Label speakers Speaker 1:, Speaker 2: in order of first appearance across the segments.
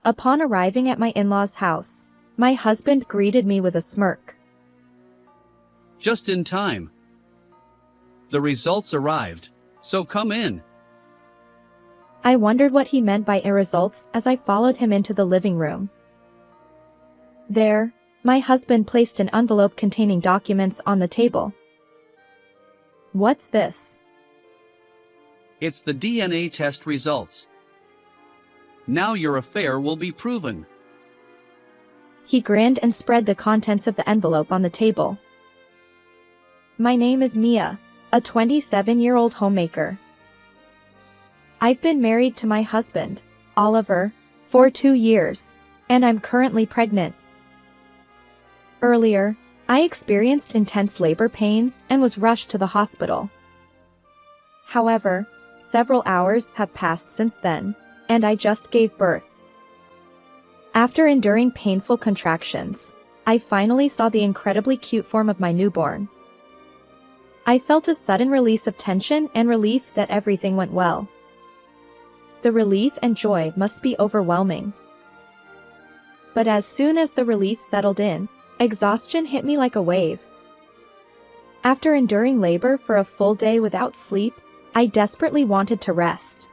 Speaker 1: Upon arriving at my in-laws' house, my husband greeted me with a smirk.
Speaker 2: Just in time. The results arrived, so come in.
Speaker 1: I wondered what he meant by results as I followed him into the living room. There, my husband placed an envelope containing documents on the table. What's this?
Speaker 2: It's the DNA test results. Now your affair will be proven.
Speaker 1: He grinned and spread the contents of the envelope on the table. My name is Mia, a 27-year-old homemaker. I've been married to my husband, Oliver, for 2 years, and I'm currently pregnant. Earlier, I experienced intense labor pains and was rushed to the hospital. However, several hours have passed since then, and I just gave birth. After enduring painful contractions, I finally saw the incredibly cute form of my newborn. I felt a sudden release of tension and relief that everything went well. The relief and joy must be overwhelming. But as soon as the relief settled in, exhaustion hit me like a wave. After enduring labor for a full day without sleep, I desperately wanted to rest.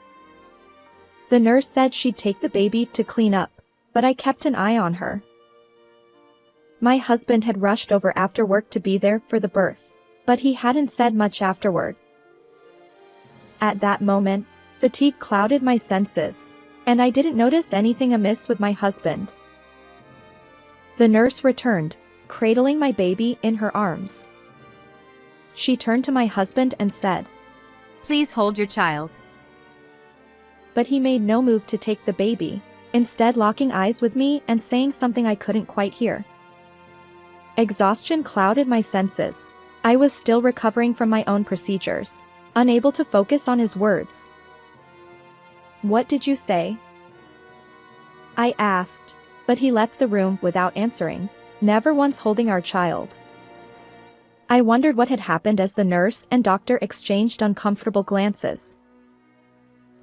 Speaker 1: The nurse said she'd take the baby to clean up, but I kept an eye on her. My husband had rushed over after work to be there for the birth, but he hadn't said much afterward. At that moment, fatigue clouded my senses, and I didn't notice anything amiss with my husband. The nurse returned, cradling my baby in her arms. She turned to my husband and said,
Speaker 3: "Please hold your child."
Speaker 1: But he made no move to take the baby, instead locking eyes with me and saying something I couldn't quite hear. Exhaustion clouded my senses. I was still recovering from my own procedures, unable to focus on his words. "What did you say?" I asked, but he left the room without answering, never once holding our child. I wondered what had happened as the nurse and doctor exchanged uncomfortable glances.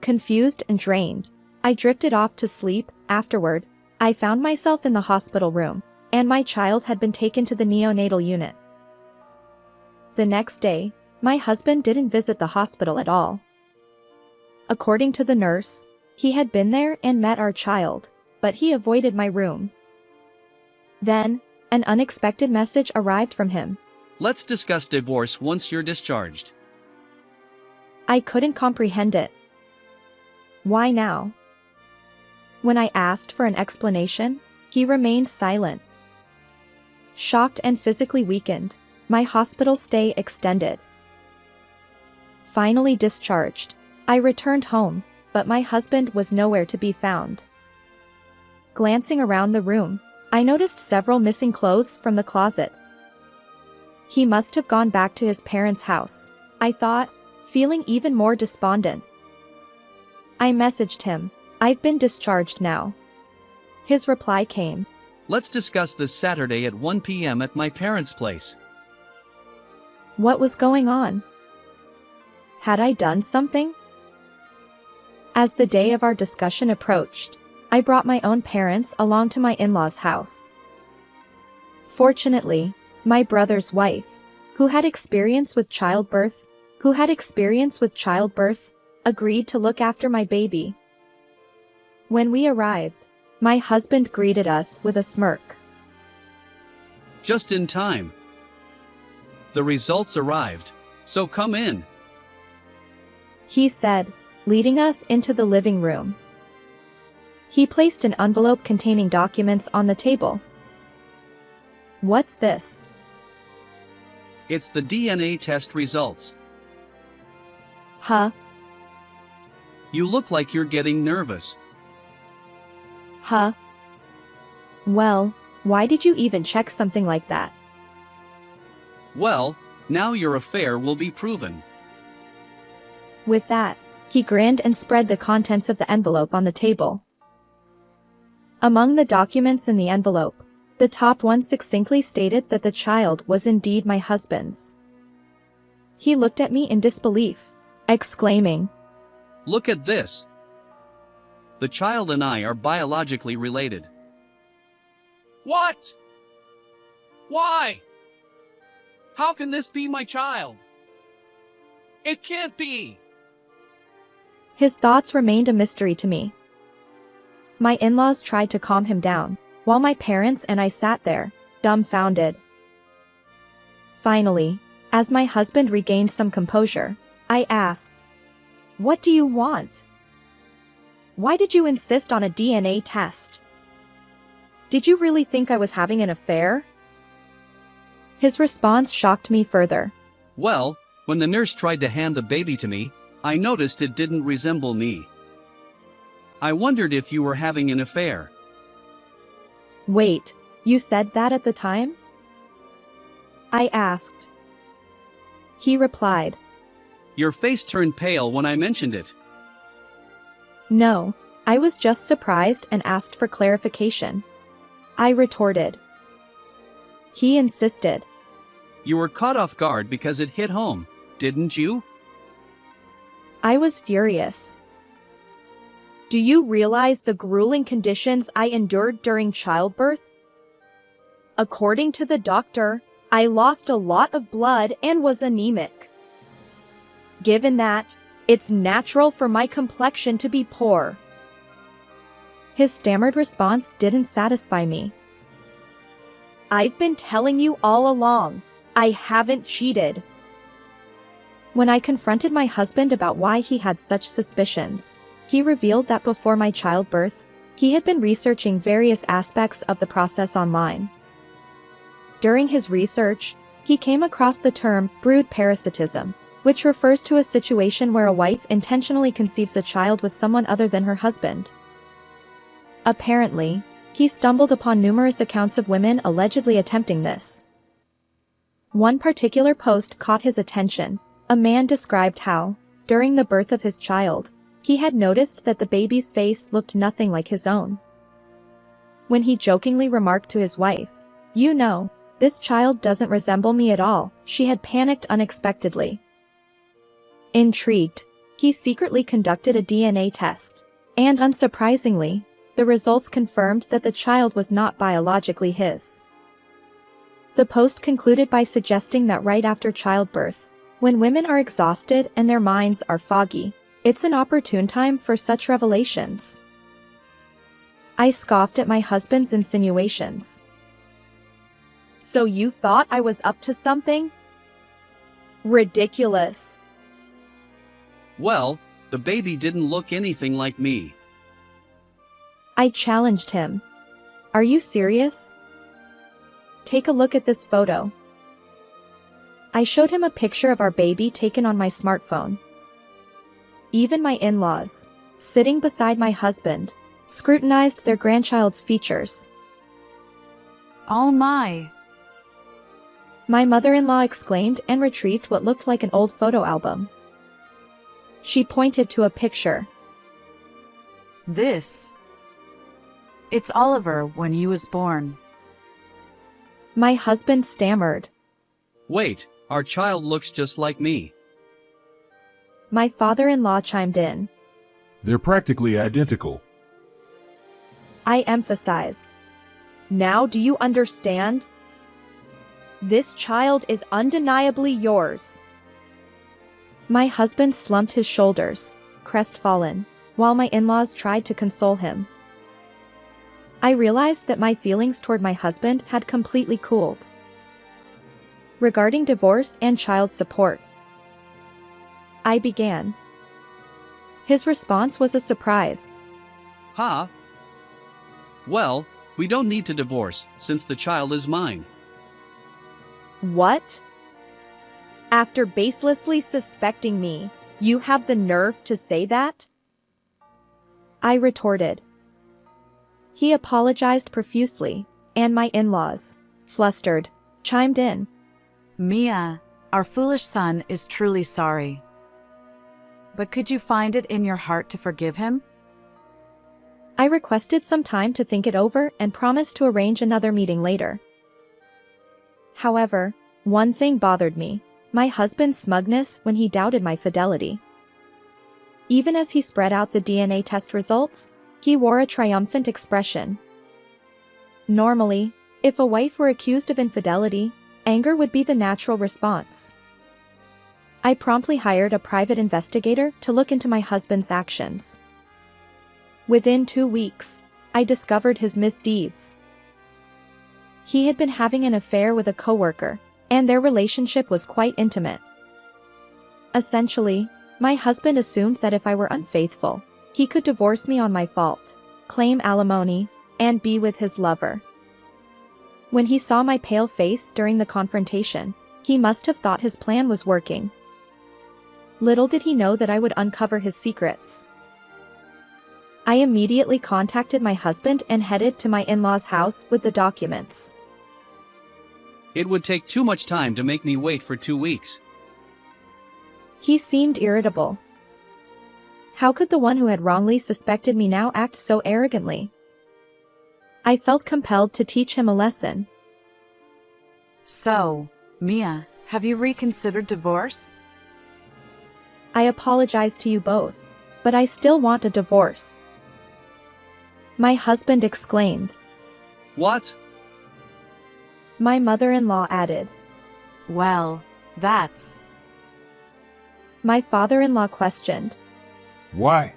Speaker 1: Confused and drained, I drifted off to sleep. Afterward, I found myself in the hospital room, and my child had been taken to the neonatal unit. The next day, my husband didn't visit the hospital at all. According to the nurse, he had been there and met our child, but he avoided my room. Then, an unexpected message arrived from him.
Speaker 2: Let's discuss divorce once you're discharged.
Speaker 1: I couldn't comprehend it. Why now? When I asked for an explanation, he remained silent. Shocked and physically weakened, my hospital stay extended. Finally discharged, I returned home, but my husband was nowhere to be found. Glancing around the room, I noticed several missing clothes from the closet. He must have gone back to his parents' house, I thought, feeling even more despondent. I messaged him, "I've been discharged now." His reply came,
Speaker 2: Let's discuss this Saturday at 1 p.m. at my parents' place.
Speaker 1: What was going on? Had I done something? As the day of our discussion approached, I brought my own parents along to my in-laws' house. Fortunately, my brother's wife, who had experience with childbirth, agreed to look after my baby. When we arrived, my husband greeted us with a smirk.
Speaker 2: Just in time. The results arrived, so come in.
Speaker 1: He said, leading us into the living room. He placed an envelope containing documents on the table. What's this?
Speaker 2: It's the DNA test results.
Speaker 1: Huh?
Speaker 2: You look like you're getting nervous.
Speaker 1: Huh? Well, why did you even check something like that?
Speaker 2: Well, now your affair will be proven.
Speaker 1: With that, he grinned and spread the contents of the envelope on the table. Among the documents in the envelope, the top one succinctly stated that the child was indeed my husband's. He looked at me in disbelief, exclaiming,
Speaker 2: Look at this. The child and I are biologically related.
Speaker 4: What? Why? How can this be my child? It can't be.
Speaker 1: His thoughts remained a mystery to me. My in-laws tried to calm him down, while my parents and I sat there, dumbfounded. Finally, as my husband regained some composure, I asked, "What do you want? Why did you insist on a DNA test? Did you really think I was having an affair?" His response shocked me further.
Speaker 2: Well, when the nurse tried to hand the baby to me, I noticed it didn't resemble me. I wondered if you were having an affair.
Speaker 1: "Wait, you said that at the time?" I asked. He replied,
Speaker 2: Your face turned pale when I mentioned it.
Speaker 1: "No, I was just surprised and asked for clarification," I retorted. He insisted.
Speaker 2: You were caught off guard because it hit home, didn't you?
Speaker 1: I was furious. "Do you realize the grueling conditions I endured during childbirth? According to the doctor, I lost a lot of blood and was anemic. Given that, it's natural for my complexion to be poor." His stammered response didn't satisfy me. "I've been telling you all along, I haven't cheated." When I confronted my husband about why he had such suspicions, he revealed that before my childbirth, he had been researching various aspects of the process online. During his research, he came across the term brood parasitism, which refers to a situation where a wife intentionally conceives a child with someone other than her husband. Apparently, he stumbled upon numerous accounts of women allegedly attempting this. One particular post caught his attention. A man described how, during the birth of his child, he had noticed that the baby's face looked nothing like his own. When he jokingly remarked to his wife, "You know, this child doesn't resemble me at all," she had panicked unexpectedly. Intrigued, he secretly conducted a DNA test, and unsurprisingly, the results confirmed that the child was not biologically his. The post concluded by suggesting that right after childbirth, when women are exhausted and their minds are foggy, it's an opportune time for such revelations. I scoffed at my husband's insinuations. "So you thought I was up to something? Ridiculous."
Speaker 2: Well, the baby didn't look anything like me.
Speaker 1: I challenged him. "Are you serious? Take a look at this photo." I showed him a picture of our baby taken on my smartphone. Even my in-laws, sitting beside my husband, scrutinized their grandchild's features.
Speaker 3: Oh my!
Speaker 1: My mother-in-law exclaimed and retrieved what looked like an old photo album. She pointed to a picture.
Speaker 3: It's Oliver when he was born.
Speaker 1: My husband stammered.
Speaker 2: Wait, our child looks just like me.
Speaker 1: My father-in-law chimed in.
Speaker 5: They're practically identical.
Speaker 1: I emphasized. "Now do you understand? This child is undeniably yours." My husband slumped his shoulders, crestfallen, while my in-laws tried to console him. I realized that my feelings toward my husband had completely cooled. Regarding divorce and child support, I began. His response was a surprise.
Speaker 2: Huh? Well, we don't need to divorce, since the child is mine.
Speaker 1: "What? After baselessly suspecting me, you have the nerve to say that?" I retorted. He apologized profusely, and my in-laws, flustered, chimed in.
Speaker 3: Mia, our foolish son is truly sorry. But could you find it in your heart to forgive him?
Speaker 1: I requested some time to think it over and promised to arrange another meeting later. However, one thing bothered me: my husband's smugness when he doubted my fidelity. Even as he spread out the DNA test results, He wore a triumphant expression. Normally, if a wife were accused of infidelity, anger would be the natural response. I promptly hired a private investigator to look into my husband's actions. Within 2 weeks, I discovered his misdeeds. He had been having an affair with a coworker, and their relationship was quite intimate. Essentially, my husband assumed that if I were unfaithful, he could divorce me on my fault, claim alimony, and be with his lover. When he saw my pale face during the confrontation, he must have thought his plan was working. Little did he know that I would uncover his secrets. I immediately contacted my husband and headed to my in-laws' house with the documents.
Speaker 2: It would take too much time to make me wait for 2 weeks.
Speaker 1: He seemed irritable. How could the one who had wrongly suspected me now act so arrogantly? I felt compelled to teach him a lesson.
Speaker 3: So, Mia, have you reconsidered divorce?
Speaker 1: I apologize to you both, but I still want a divorce. My husband exclaimed.
Speaker 2: What?
Speaker 1: My mother-in-law added.
Speaker 3: Well, that's...
Speaker 1: My father-in-law questioned.
Speaker 5: Why?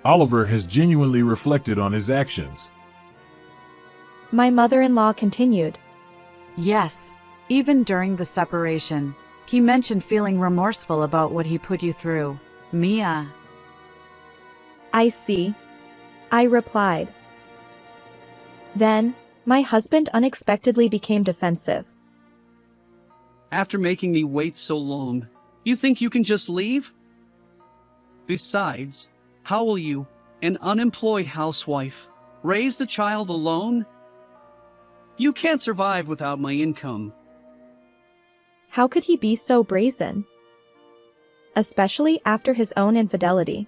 Speaker 5: Oliver has genuinely reflected on his actions.
Speaker 1: My mother-in-law continued.
Speaker 3: Yes, even during the separation, he mentioned feeling remorseful about what he put you through, Mia.
Speaker 1: I see. I replied. Then, my husband unexpectedly became defensive.
Speaker 2: After making me wait so long, you think you can just leave? Besides, how will you, an unemployed housewife, raise the child alone? You can't survive without my income.
Speaker 1: How could he be so brazen? Especially after his own infidelity.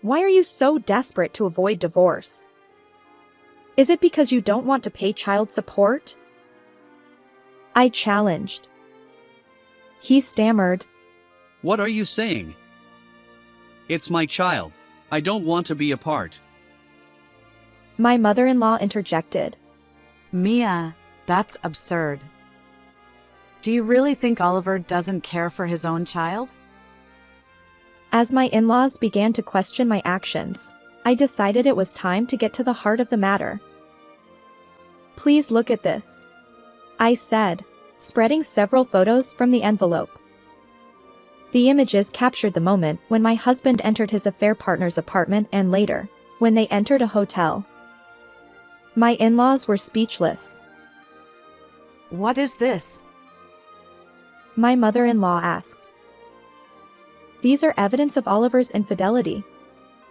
Speaker 1: Why are you so desperate to avoid divorce? Is it because you don't want to pay child support? I challenged. He stammered.
Speaker 2: What are you saying? It's my child. I don't want to be apart.
Speaker 1: My mother-in-law interjected.
Speaker 3: Mia, that's absurd. Do you really think Oliver doesn't care for his own child?
Speaker 1: As my in-laws began to question my actions, I decided it was time to get to the heart of the matter. Please look at this, I said, spreading several photos from the envelope. The images captured the moment when my husband entered his affair partner's apartment and later, when they entered a hotel. My in-laws were speechless.
Speaker 3: What is this?
Speaker 1: My mother-in-law asked. These are evidence of Oliver's infidelity,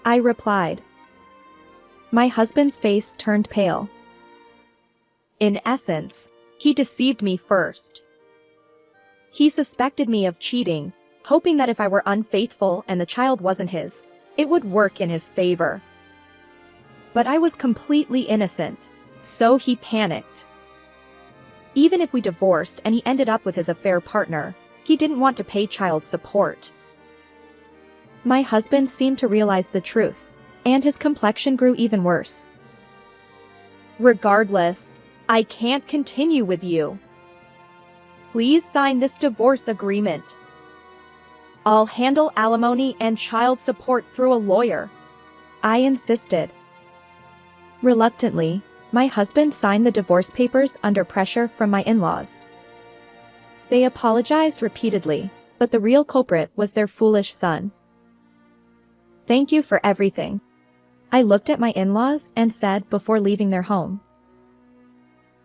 Speaker 1: I replied. My husband's face turned pale. In essence, he deceived me first. He suspected me of cheating, hoping that if I were unfaithful and the child wasn't his, it would work in his favor. But I was completely innocent, so he panicked. Even if we divorced and he ended up with his affair partner, he didn't want to pay child support. My husband seemed to realize the truth, and his complexion grew even worse. Regardless, I can't continue with you. Please sign this divorce agreement. I'll handle alimony and child support through a lawyer, I insisted. Reluctantly, my husband signed the divorce papers under pressure from my in-laws. They apologized repeatedly, but the real culprit was their foolish son. Thank you for everything, I looked at my in-laws and said before leaving their home.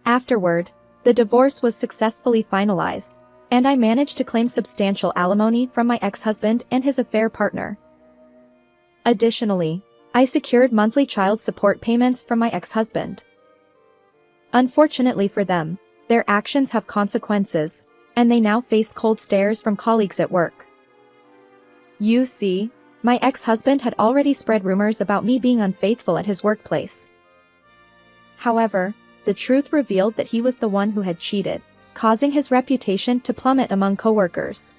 Speaker 1: Afterward, the divorce was successfully finalized, and I managed to claim substantial alimony from my ex-husband and his affair partner. Additionally, I secured monthly child support payments from my ex-husband. Unfortunately for them, their actions have consequences, and they now face cold stares from colleagues at work. You see, my ex-husband had already spread rumors about me being unfaithful at his workplace. However, the truth revealed that he was the one who had cheated, causing his reputation to plummet among coworkers.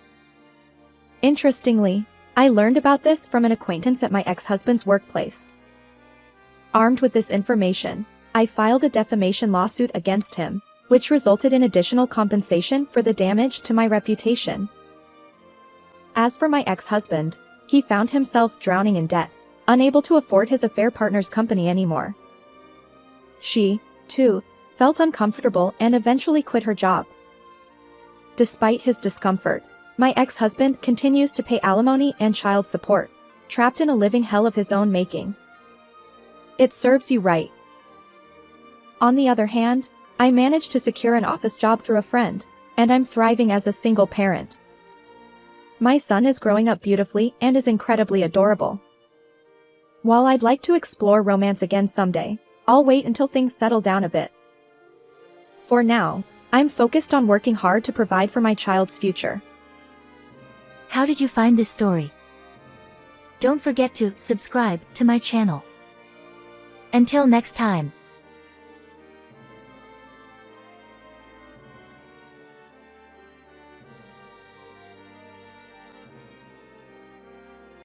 Speaker 1: Interestingly, I learned about this from an acquaintance at my ex-husband's workplace. Armed with this information, I filed a defamation lawsuit against him, which resulted in additional compensation for the damage to my reputation. As for my ex-husband, he found himself drowning in debt, unable to afford his affair partner's company anymore. She, too, felt uncomfortable and eventually quit her job. Despite his discomfort, my ex-husband continues to pay alimony and child support, trapped in a living hell of his own making. It serves you right. On the other hand, I managed to secure an office job through a friend, and I'm thriving as a single parent. My son is growing up beautifully and is incredibly adorable. While I'd like to explore romance again someday, I'll wait until things settle down a bit. For now, I'm focused on working hard to provide for my child's future.
Speaker 6: How did you find this story? Don't forget to subscribe to my channel. Until next time.